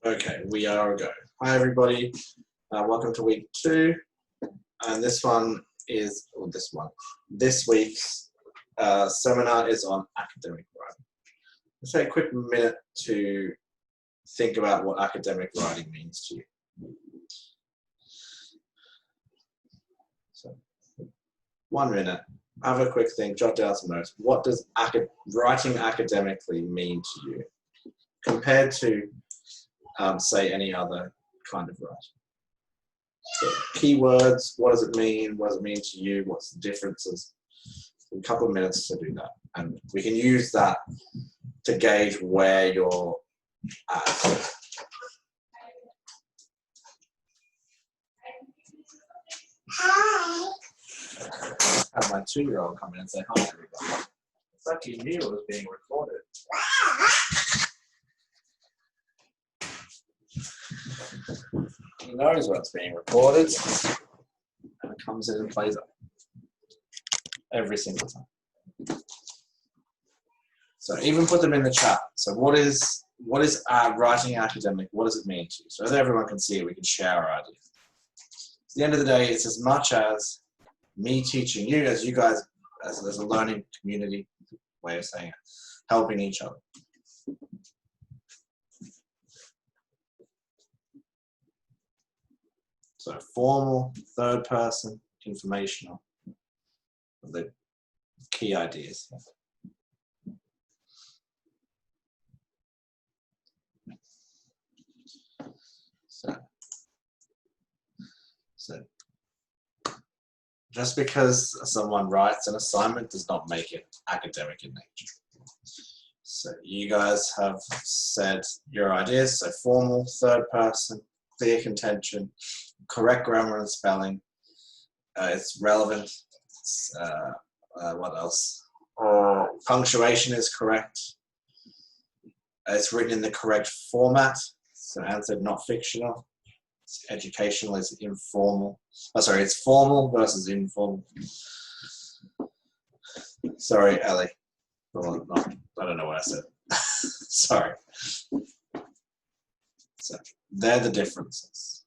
Okay, we are a go. Hi everybody, welcome to week 2, and this week's seminar is on academic writing. Let's take a quick minute to think about what academic writing means to you. So, 1 minute, have a quick think, jot down some notes. What does writing academically mean to you compared to say any other kind of writing? So keywords, what does it mean? What does it mean to you? What's the differences? A couple of minutes to do that. And we can use that to gauge where you're at. Hi. Have my 2-year-old come in and say hi, everybody. It's like you knew it was being recorded. He knows what's being recorded and it comes in and plays it every single time. So even put them in the chat. So what is writing academic? What does it mean to you? So that everyone can see it, we can share our ideas. At the end of the day, it's as much as me teaching you as you guys, as a learning community, way of saying it, helping each other. So formal, third person, informational, the key ideas. So just because someone writes an assignment does not make it academic in nature. So you guys have said your ideas, so formal, third person, clear contention, correct grammar and spelling, it's relevant, it's, what else? Punctuation is correct, it's written in the correct format, so answered not fictional. Educational is informal. Oh, sorry, it's formal versus informal. Sorry, Ellie. Well, I don't know what I said. Sorry. So they're the differences.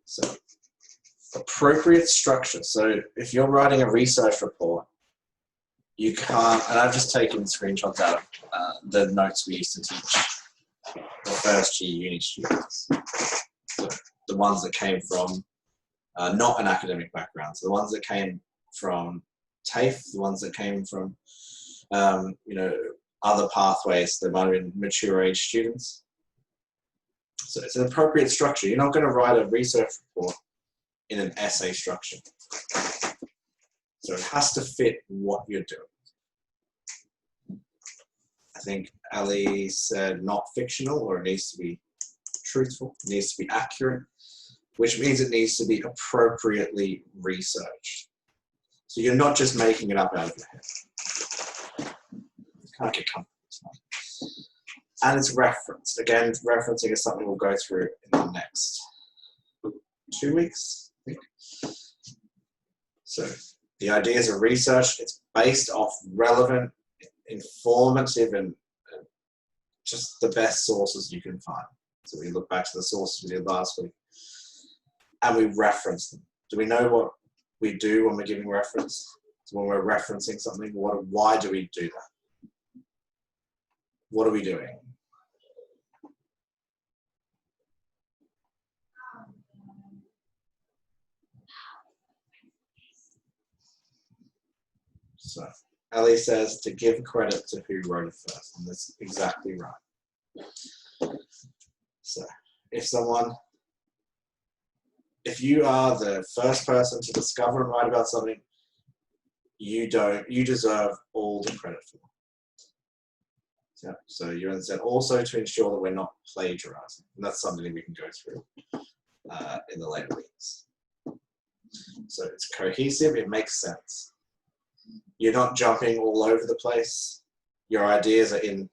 So appropriate structure. So if you're writing a research report, you can't, and I've just taken screenshots out of the notes we used to teach the first year uni students. So the ones that came from not an academic background. So the ones that came from TAFE, the ones that came from other pathways that might have been mature age students. So it's an appropriate structure. You're not going to write a research report in an essay structure. So it has to fit what you're doing. I think Ali said not fictional, or it needs to be truthful, it needs to be accurate, which means it needs to be appropriately researched. So you're not just making it up out of your head. You can't get comfortable. And it's referenced. Again, referencing is something we'll go through in the next 2 weeks, I think. So the ideas of research, it's based off relevant, informative, and just the best sources you can find. So we look back to the sources we did last week and we reference them. Do we know what we do when we're giving reference? So when we're referencing something, why do we do that? What are we doing? So Ellie says to give credit to who wrote it first, and that's exactly right. So if you are the first person to discover and write about something, you deserve all the credit for it. So you understand, also to ensure that we're not plagiarizing, and that's something we can go through in the later weeks. So it's cohesive, it makes sense. You're not jumping all over the place. Your ideas are in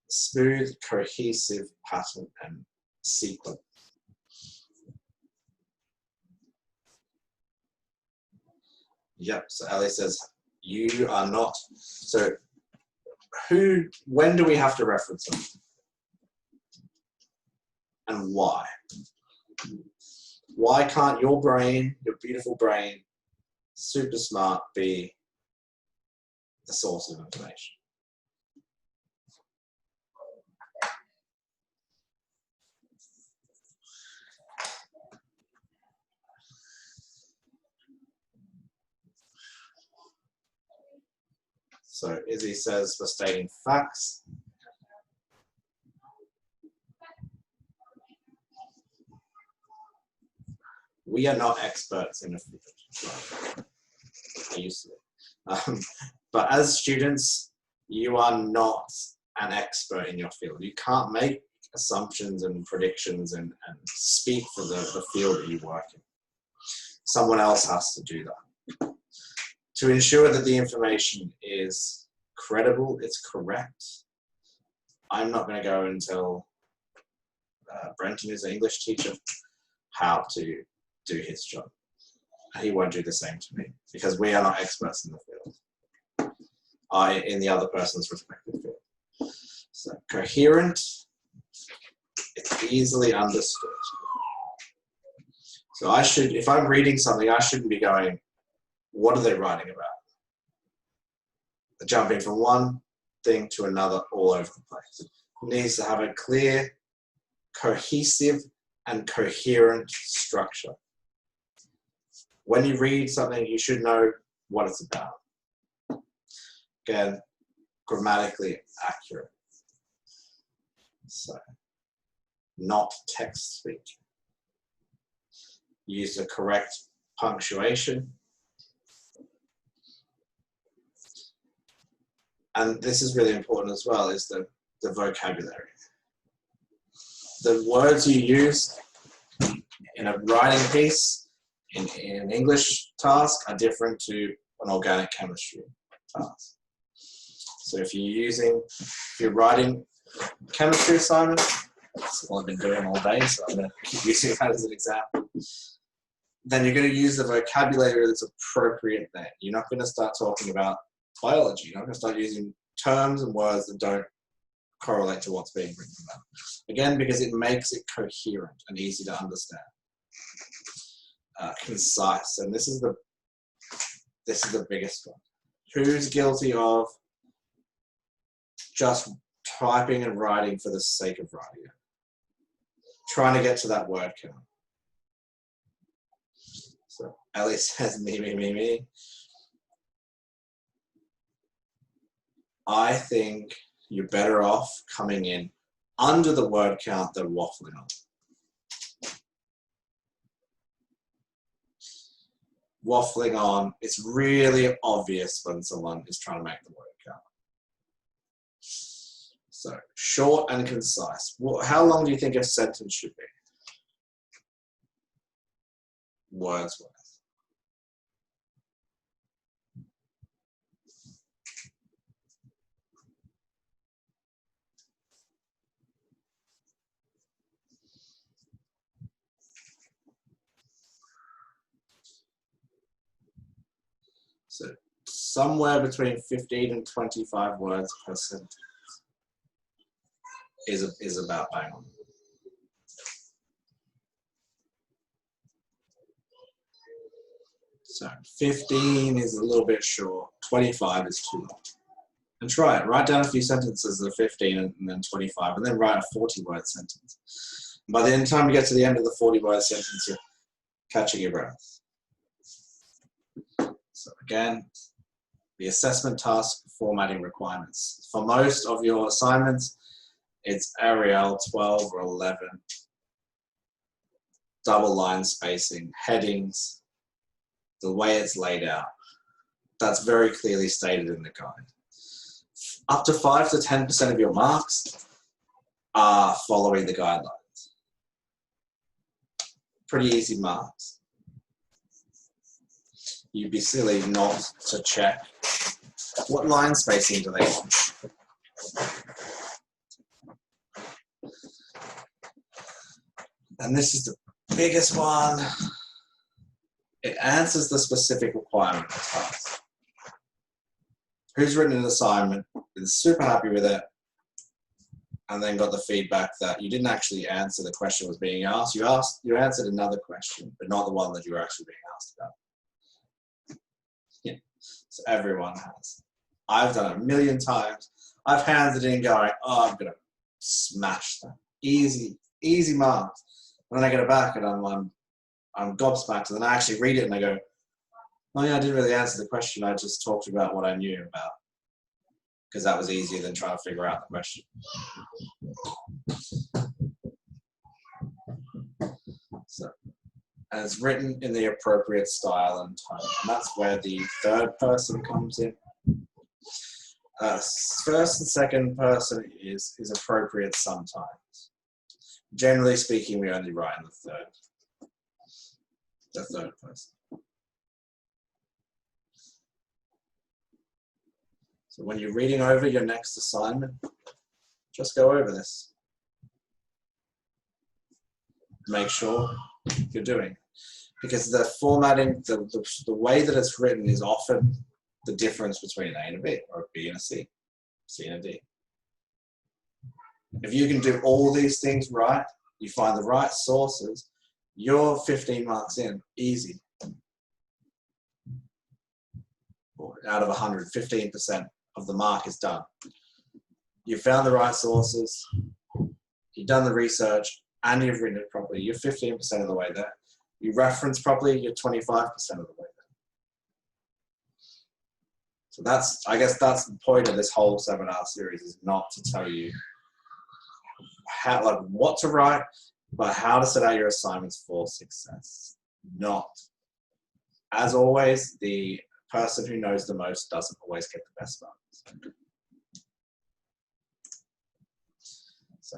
smooth, cohesive pattern and sequence. Yep, so Ali says, you are not, so when do we have to reference them? and why. Why can't your brain, your beautiful brain, super smart, be the source of information? So Izzy says for stating facts. We are not experts in the field. I used to be. But as students, you are not an expert in your field. You can't make assumptions and predictions and speak for the field that you work in. Someone else has to do that. To ensure that the information is credible, it's correct, I'm not going to go and tell Brenton, who's an English teacher, how to do his job. He won't do the same to me because we are not experts in the field. In the other person's respective field. So coherent, it's easily understood. So I should, if I'm reading something, I shouldn't be going, what are they writing about? They're jumping from one thing to another all over the place. It needs to have a clear, cohesive, and coherent structure. When you read something, you should know what it's about. Again, grammatically accurate. So, not text speech. Use the correct punctuation. And this is really important as well, is the vocabulary. The words you use in a writing piece, in an English task, are different to an organic chemistry task. So if you're writing chemistry assignment, that's what I've been doing all day, so I'm going to keep using that as an example. Then you're going to use the vocabulary that's appropriate there. You're not going to start talking about biology. You're not going to start using terms and words that don't correlate to what's being written about. Again, because it makes it coherent and easy to understand. Concise, and this is the biggest one. Who's guilty of just typing and writing for the sake of writing it? Trying to get to that word count. So Ellie says me. I think you're better off coming in under the word count than waffling on. Waffling on, it's really obvious when someone is trying to make the word count. So, short and concise. How long do you think a sentence should be? Wordsworth. So somewhere between 15 and 25 words per sentence is about bang on. So 15 is a little bit short, 25 is too long. And try it, write down a few sentences of 15 and then 25, and then write a 40-word sentence. And by the time you get to the end of the 40-word sentence, you're catching your breath. So again, the assessment task formatting requirements. For most of your assignments, it's Arial 12 or 11, double line spacing, headings, the way it's laid out. That's very clearly stated in the guide. Up to 5 to 10% of your marks are following the guidelines. Pretty easy marks. You'd be silly not to check what line spacing do they want. And this is the biggest one. It answers the specific requirement of the task. Who's written an assignment, is super happy with it, and then got the feedback that you didn't actually answer the question that was being asked. You answered another question, but not the one that you were actually being asked about. Yeah. So everyone has. I've done it a million times. I've handed it in going, oh, I'm gonna smash that. Easy marks. And then I get it back and I'm gobsmacked, and then I actually read it and I go, oh yeah, I didn't really answer the question. I just talked about what I knew about, because that was easier than trying to figure out the question. So, and it's written in the appropriate style and tone, and that's where the third person comes in. First and second person is appropriate sometimes. Generally speaking, we only write in the third person. So when you're reading over your next assignment, just go over this. Make sure you're doing. Because the formatting, the way that it's written is often the difference between an A and a B, or a B and a C, C and a D. If you can do all these things right, you find the right sources, you're 15 marks in, easy. Out of 100, 15% of the mark is done. You've found the right sources, you've done the research, and you've written it properly. You're 15% of the way there. You reference properly, you're 25% of the way there. So I guess that's the point of this whole seminar series, is not to tell you how, like, what to write, but how to set out your assignments for success. Not. As always, the person who knows the most doesn't always get the best marks. So,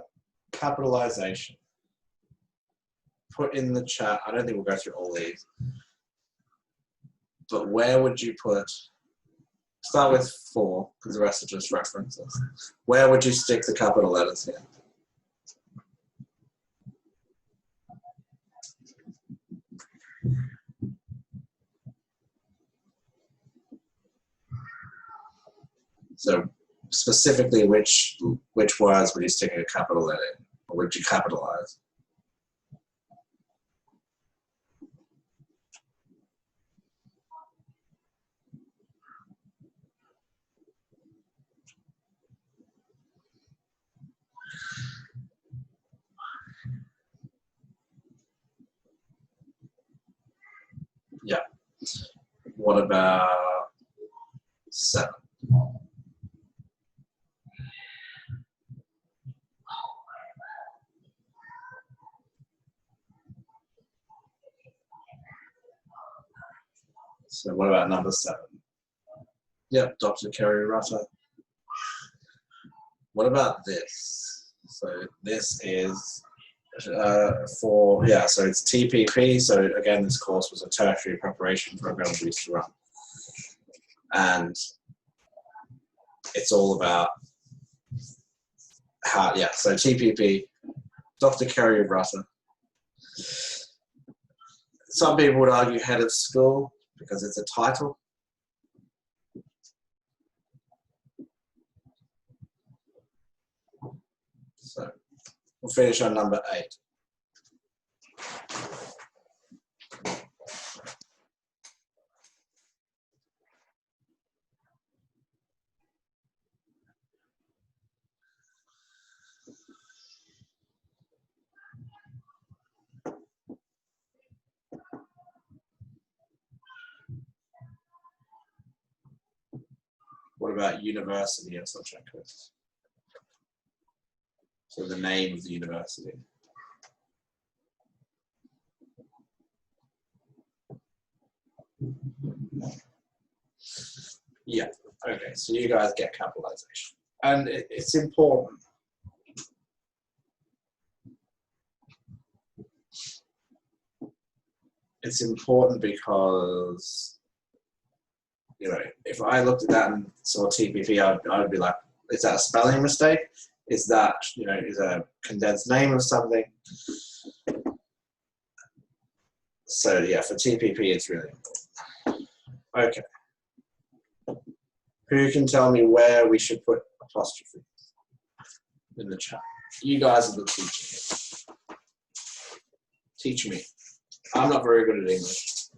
capitalization. Put in the chat, I don't think we'll go through all these, but where would you put, start with 4, because the rest are just references. Where would you stick the capital letters here? So specifically, which words would you stick a capital letter in, or would you capitalize? Yeah. What about 7? So what about number 7? Yep, Dr. Kerry Rutter. What about this? So this is so it's TPP. So again, this course was a tertiary preparation program we used to run. And it's all about how, so TPP, Dr. Kerry Rutter. Some people would argue head of school because it's a title. So we'll finish on number 8. What about university and subject quiz? So the name of the university. Yeah, okay, so you guys get capitalization. And it's important. It's important because, you know, if I looked at that and saw TPP, I'd be like, is that a spelling mistake? Is that, you know, is a condensed name of something? So yeah, for TPP, it's really important. Okay. Who can tell me where we should put apostrophe? in the chat. You guys are the teachers. Teach me. I'm not very good at English.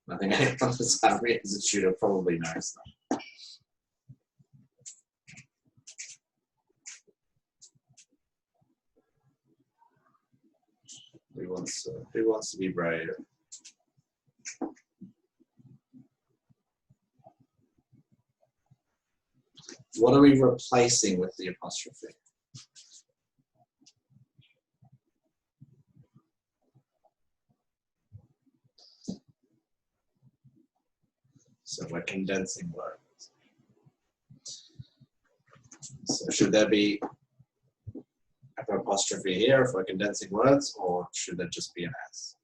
I think anyone that's had me as a tutor probably knows that. Who wants to be brave? What are we replacing with the apostrophe? So we're condensing words. So should there be an apostrophe here if we're condensing words, or should there just be an S?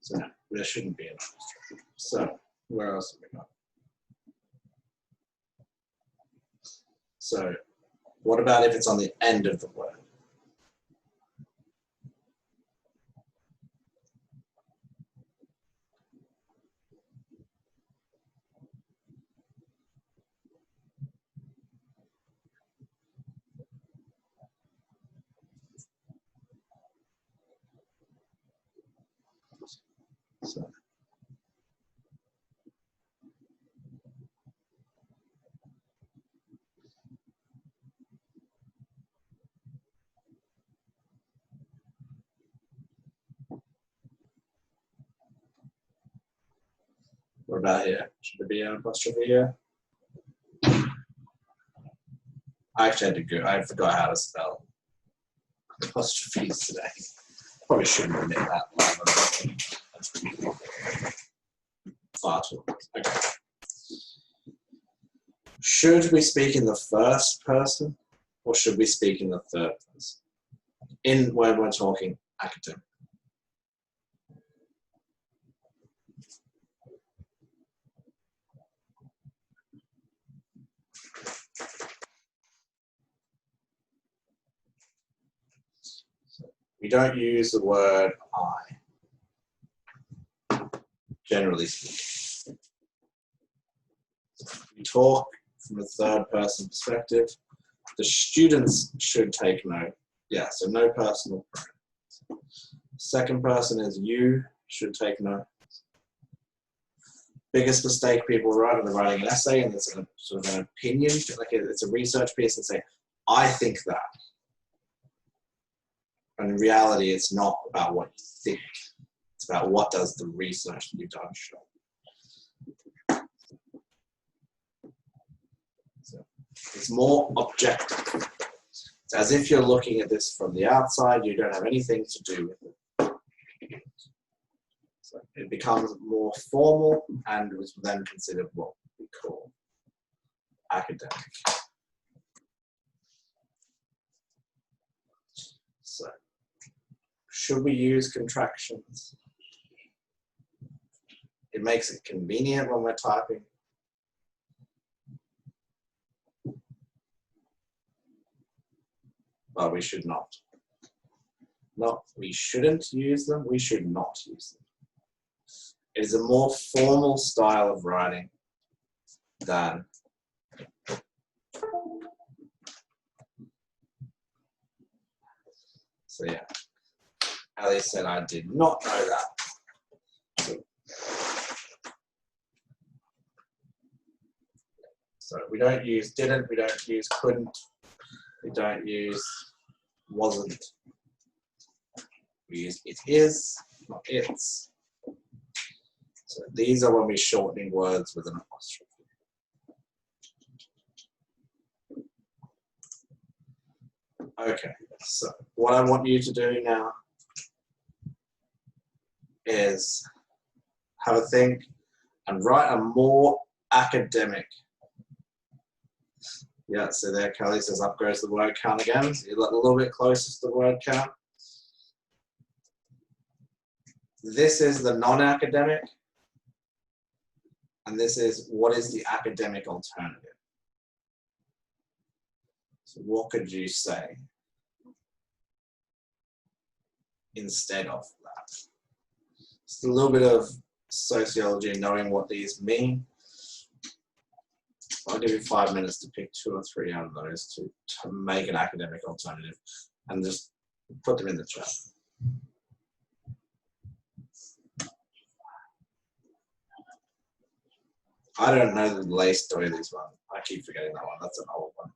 So no, there shouldn't be an apostrophe. So where else have we got? So what about if it's on the end of the word? So what about here? Should there be an apostrophe here? I actually had to go. I forgot how to spell apostrophes today. Probably shouldn't admit that. Far too. Okay. Should we speak in the first person, or should we speak in the third person? When we're talking academic. We don't use the word I, generally speaking. We talk from a third person perspective. The students should take note. Yeah, so no personal pronouns. Second person is you, should take note. Biggest mistake people write when they're writing an essay, and it's a sort of an opinion, like it's a research piece, and say, I think that. And in reality, it's not about what you think. It's about what does the research that you've done show. So it's more objective. It's as if you're looking at this from the outside, you don't have anything to do with it. So it becomes more formal and was then considered what we call academic. So should we use contractions? It makes it convenient when we're typing. But we should not. No, we shouldn't use them. We should not use them. It is a more formal style of writing than so yeah. Ali said, I did not know that. So we don't use didn't, we don't use couldn't, we don't use wasn't. We use it is, not it's. So these are when we're shortening words with an apostrophe. Okay, so what I want you to do now is have a think and write a more academic Yeah, so there Kelly says up goes the word count again. So you're a little bit closer to the word count. This is the non-academic. And this is what is the academic alternative. So what could you say instead of that? Just a little bit of sociology and knowing what these mean. I'll give you 5 minutes to pick 2 or 3 out of those to make an academic alternative and just put them in the chat. I don't know the Lace Doilies one. I keep forgetting that one. That's an old one.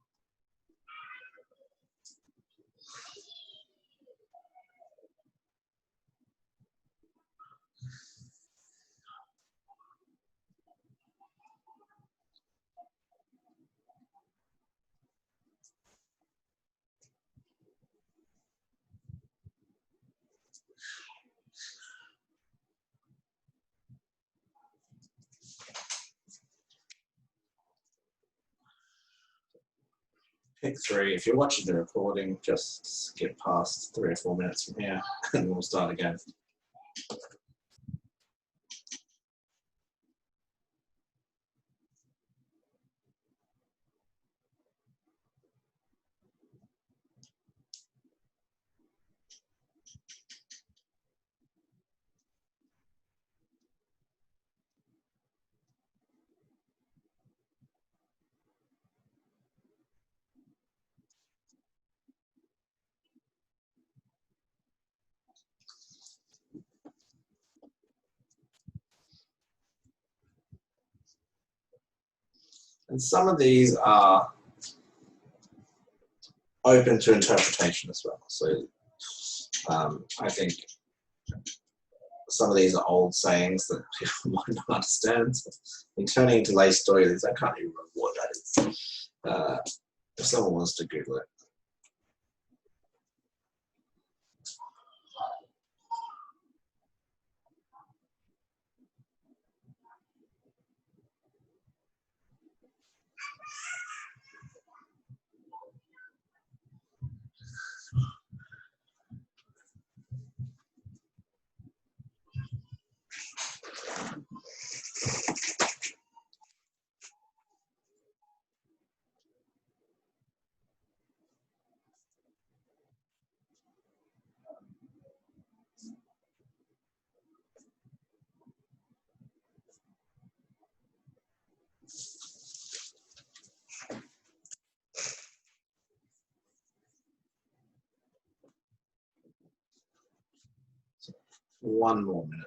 Pick 3. If you're watching the recording, just skip past 3 or 4 minutes from here and we'll start again. And some of these are open to interpretation as well. So I think some of these are old sayings that people might not understand. So in turning into Lace Doilies, I can't even remember what that is. If someone wants to Google it. One more minute.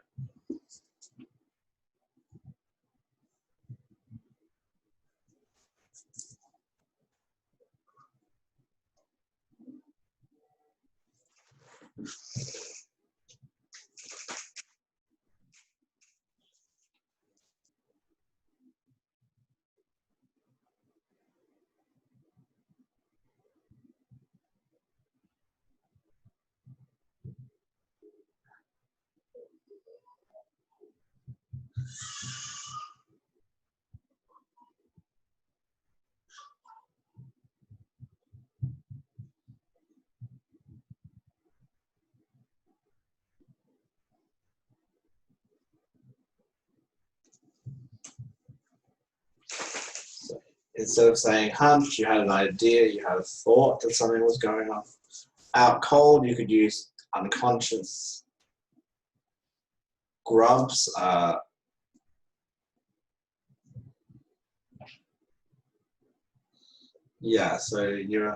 Instead of saying hunch, you had an idea, you had a thought that something was going on. Out cold, you could use unconscious. Grubs, yeah, so you're,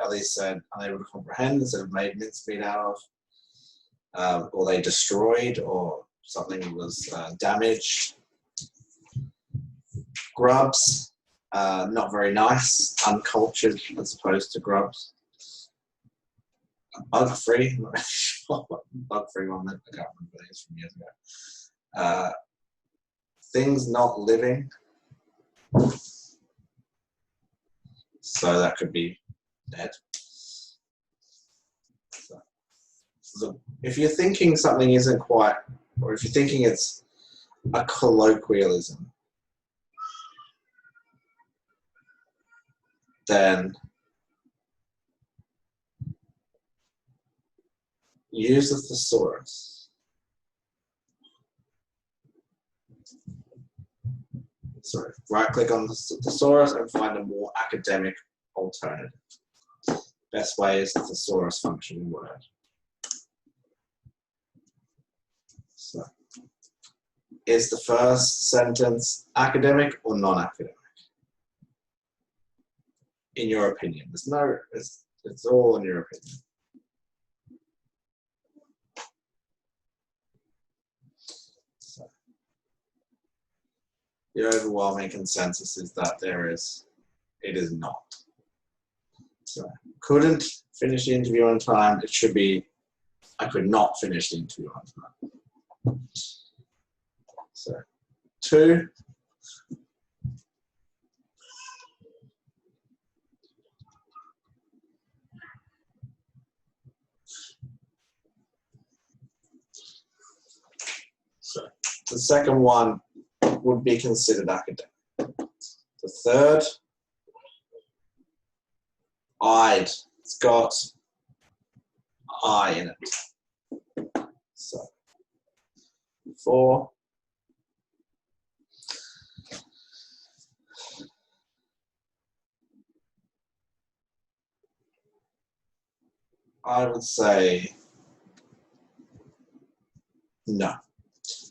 Ellie said, unable to comprehend instead of made mincemeat out of, or they destroyed, or something was damaged. Grubs, not very nice, uncultured as opposed to grubs. Bug-free, I'm not really sure what bug-free one meant, I can't remember, it was from years ago. Things not living. So that could be dead. So if you're thinking something isn't quite, or if you're thinking it's a colloquialism, then use the thesaurus. Sorry, right-click on the thesaurus and find a more academic alternative. Best way is the thesaurus function word. So, is the first sentence academic or non-academic? In your opinion, there's no. It's all in your opinion. So, the overwhelming consensus is that it is not. So, couldn't finish the interview on time. It should be, I could not finish the interview on time. So, 2. So, the second one would be considered academic. The third, I'd. It's got I in it. So, 4. I would say no.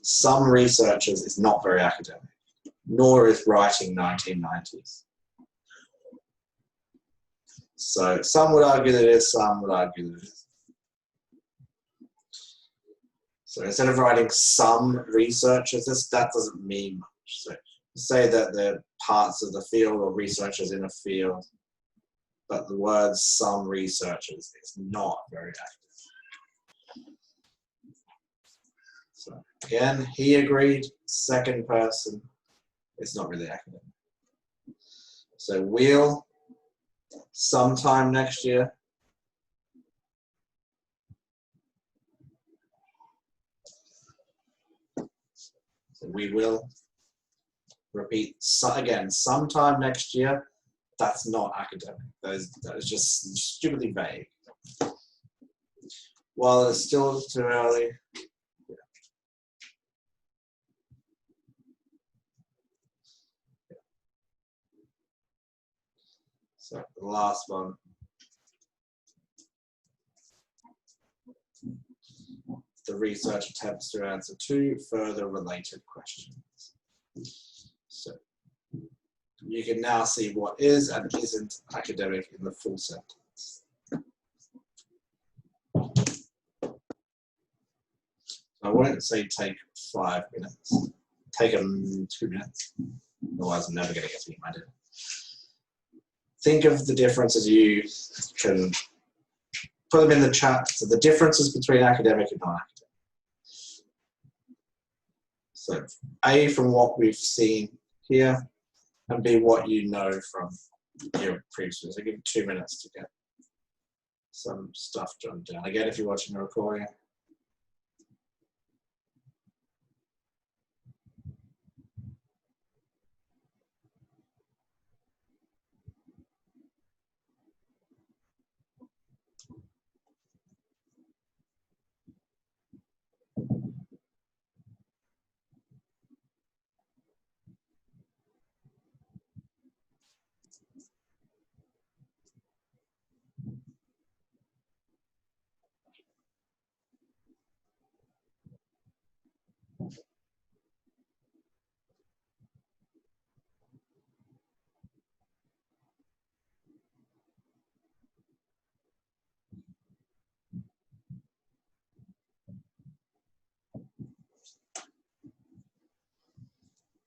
Some researchers is not very academic, nor is writing 1990s. So some would argue that it is, some would argue that it is. So instead of writing some researchers, that doesn't mean much. So say that they're parts of the field or researchers in a field, but the word some researchers is not very active. So again, he agreed, second person, it's not really academic. So we'll sometime next year. So we will repeat again sometime next year. That's not academic. That is just stupidly vague. While it's still too early. Yeah. So the last one. The research attempts to answer 2 further related questions. So you can now see what is and isn't academic in the full sentence. I won't say take 5 minutes. Take them 2 minutes. Otherwise, I'm never going to get to my dinner. Think of the differences. You can put them in the chat. So the differences between academic and non-academic. So A, from what we've seen here, and B, what you know from your previous ones. I give you 2 minutes to get some stuff done down. Again, if you're watching the recording.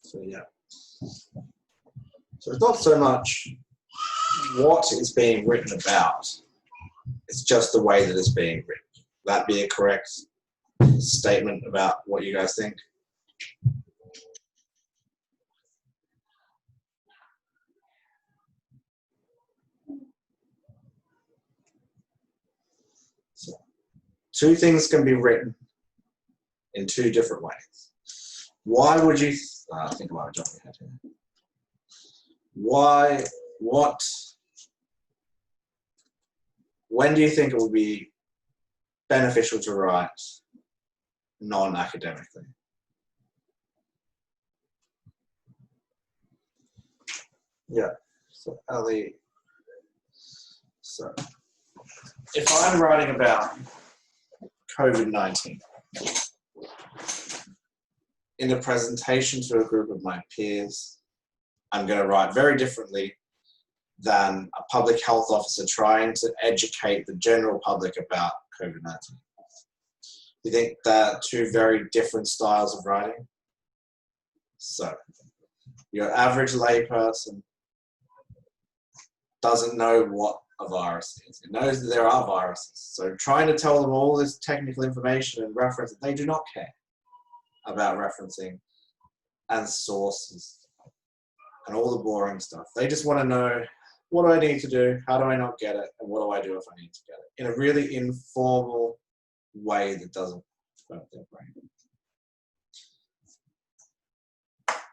So yeah. So it's not so much what is being written about, it's just the way that it's being written. Would that be a correct statement about what you guys think? So, 2 things can be written in 2 different ways. Why would you, I think I might have jumped ahead here. What when do you think it would be beneficial to write non-academically? Yeah, so Ali, so if I'm writing about COVID-19 in a presentation to a group of my peers, I'm going to write very differently than a public health officer trying to educate the general public about COVID-19. You think they're two very different styles of writing? So, your average layperson doesn't know what a virus is. It knows that there are viruses. So trying to tell them all this technical information and reference, they do not care about referencing and sources and all the boring stuff. They just want to know, what do I need to do? How do I not get it? And what do I do if I need to get it? In a really informal way that doesn't hurt their brain.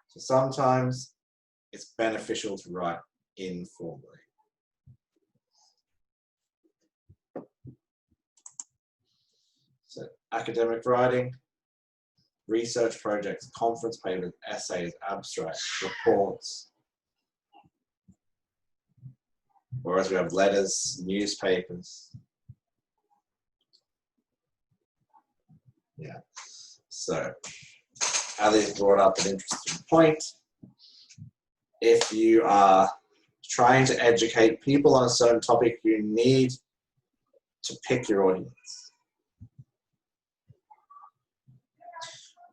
So sometimes it's beneficial to write informally. So academic writing, research projects, conference papers, essays, abstracts, reports. Whereas we have letters, newspapers. Yeah. So Ali's brought up an interesting point. If you are trying to educate people on a certain topic, you need to pick your audience.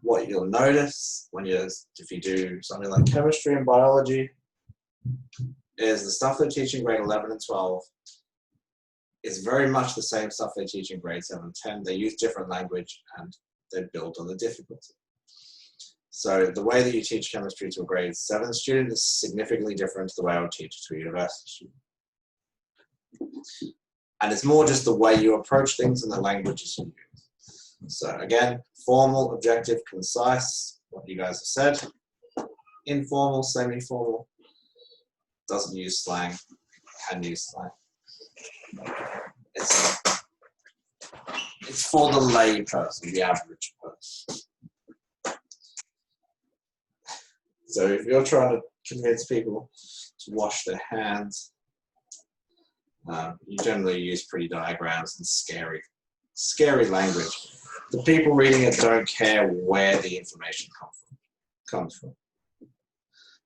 What you'll notice if you do something like chemistry and biology is the stuff they teach in grade 11 and 12 is very much the same stuff they teach in grade 7 and 10. They use different language and they build on the difficulty. So the way that you teach chemistry to a grade 7 student is significantly different to the way I would teach it to a university student. And it's more just the way you approach things and the languages you use. So again, formal, objective, concise, what you guys have said. Informal, semi-formal, doesn't use slang, can use slang. It's for the lay person, the average person. So if you're trying to convince people to wash their hands, you generally use pretty diagrams and scary language. The people reading it don't care where the information comes from.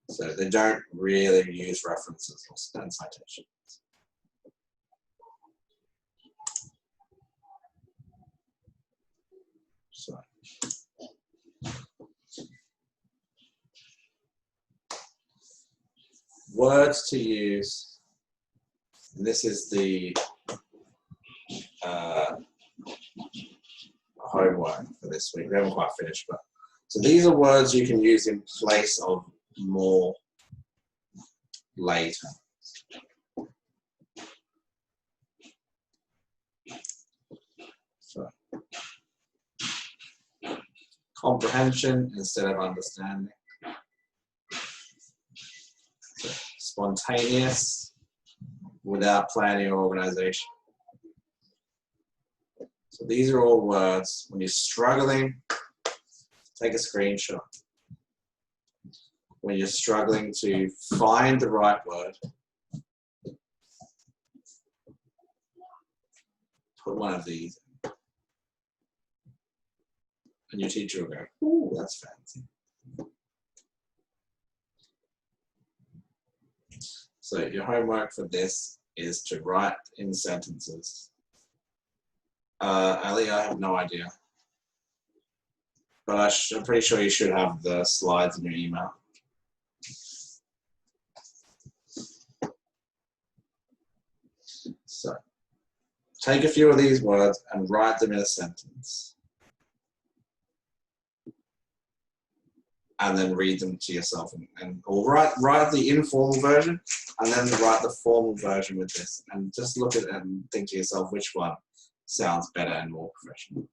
So they don't really use references or citations. So words to use, and this is the homework for this week. We haven't quite finished, but so these are words you can use in place of more later. So comprehension instead of understanding. So, spontaneous without planning or organization. So these are all words. When you're struggling, take a screenshot. When you're struggling to find the right word, put one of these in. And your teacher will go, ooh, that's fancy. So your homework for this is to write in sentences. Ali, I have no idea. But I'm pretty sure you should have the slides in your email. So take a few of these words and write them in a sentence. And then read them to yourself, or write the informal version, and then write the formal version with this, and just look at it and think to yourself which one sounds better and more professional.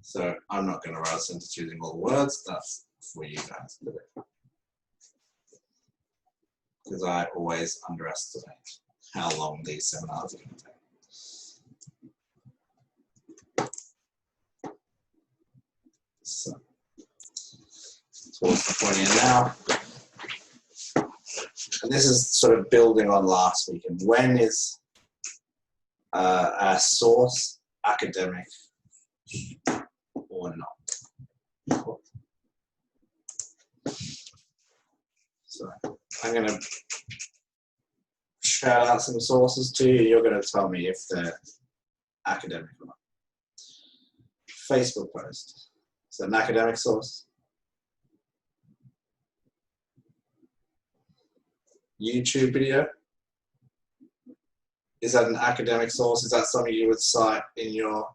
So I'm not going to write a sentence using all the words. That's for you guys to do. because I always underestimate how long these seminars are going to take. So, towards the point here now. And this is sort of building on last week. And when is a source academic or not? So I'm going to shout out some sources to you. You're going to tell me if they're academic or not. Facebook post. Is that an academic source? YouTube video? Is that an academic source? Is that something you would cite in your...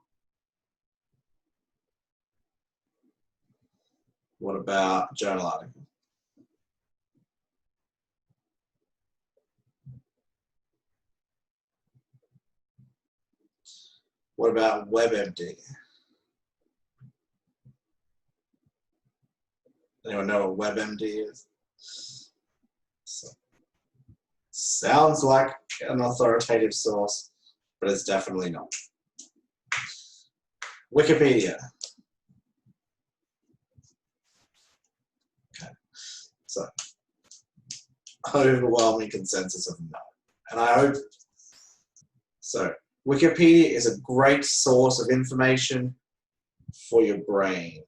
What about journal article? What about WebMD? Anyone know what WebMD is? So, sounds like an authoritative source, but it's definitely not. Wikipedia. Okay, so overwhelming consensus of no. And I hope so. Wikipedia is a great source of information for your brain.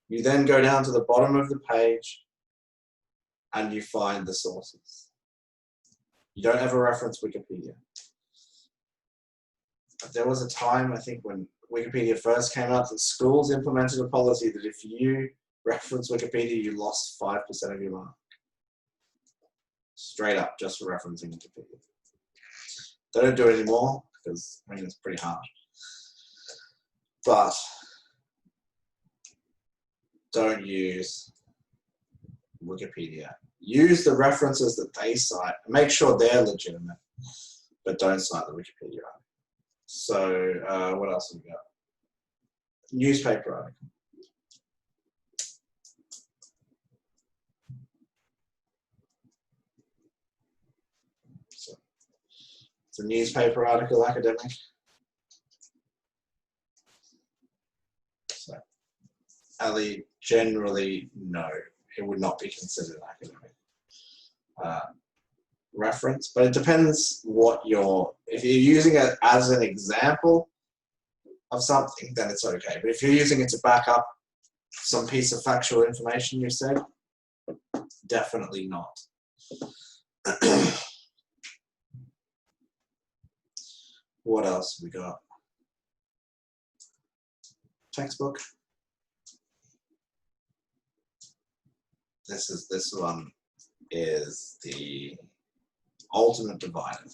You then go down to the bottom of the page and you find the sources. You don't ever reference Wikipedia. There was a time, I think, when Wikipedia first came out, that schools implemented a policy that if you reference Wikipedia, you lost 5% of your mark. Straight up, just for referencing Wikipedia. They don't do it anymore, because, I mean, it's pretty hard. But don't use Wikipedia. Use the references that they cite. Make sure they're legitimate, but don't cite the Wikipedia article. So what else have we got? Newspaper article. So it's a newspaper article, academic. So Ali, generally, no. It would not be considered academic reference, but it depends what if you're using it as an example of something, then it's okay. But if you're using it to back up some piece of factual information you said, definitely not. What else have we got? Textbook. This one is the ultimate divider.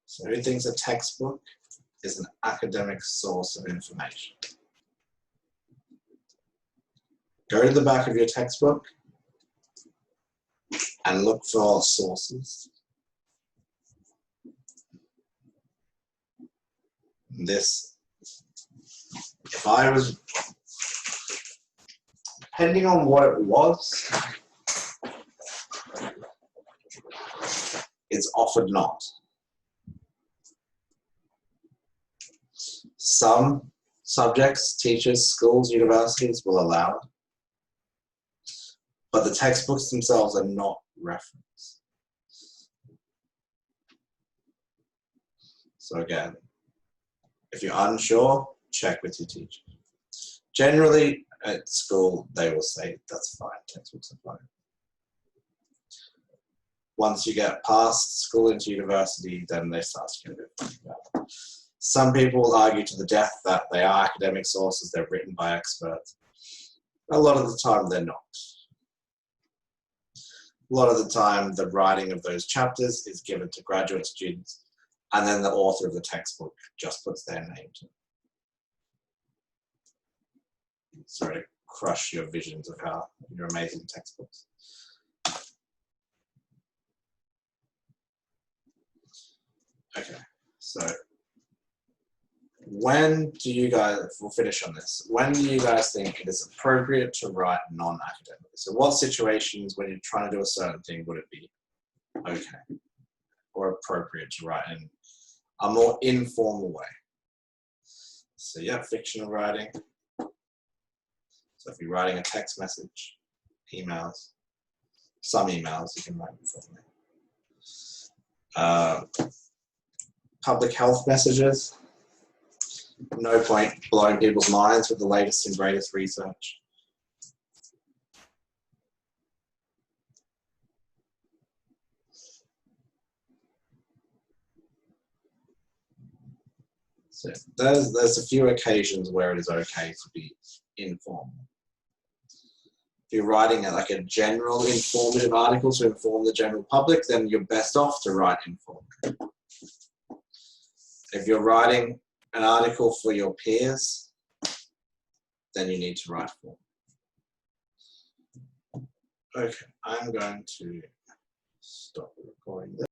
So who thinks a textbook is an academic source of information? Go to the back of your textbook and look for sources. This, if I was, depending on what it was, it's offered not. Some subjects, teachers, schools, universities will allow it, but the textbooks themselves are not referenced. So again, if you're unsure, check with your teacher. Generally, at school, they will say, that's fine, textbooks are fine. Once you get past school into university, then they start to get a bit funny about it. Some people will argue to the death that they are academic sources, they're written by experts. A lot of the time, they're not. A lot of the time, the writing of those chapters is given to graduate students, and then the author of the textbook just puts their name to it. Sorry to crush your visions of how your amazing textbooks. Okay, so when do you guys, we'll finish on this, when do you guys think it is appropriate to write non-academically? So what situations when you're trying to do a certain thing would it be okay or appropriate to write in a more informal way? So yeah, fictional writing. So if you're writing a text message, emails, some emails you can write informally. Public health messages. No point blowing people's minds with the latest and greatest research. So there's a few occasions where it is okay to be informal. If you're writing like a general informative article to inform the general public, then you're best off to write informal. If you're writing an article for your peers, then you need to write formal. Okay, I'm going to stop recording this.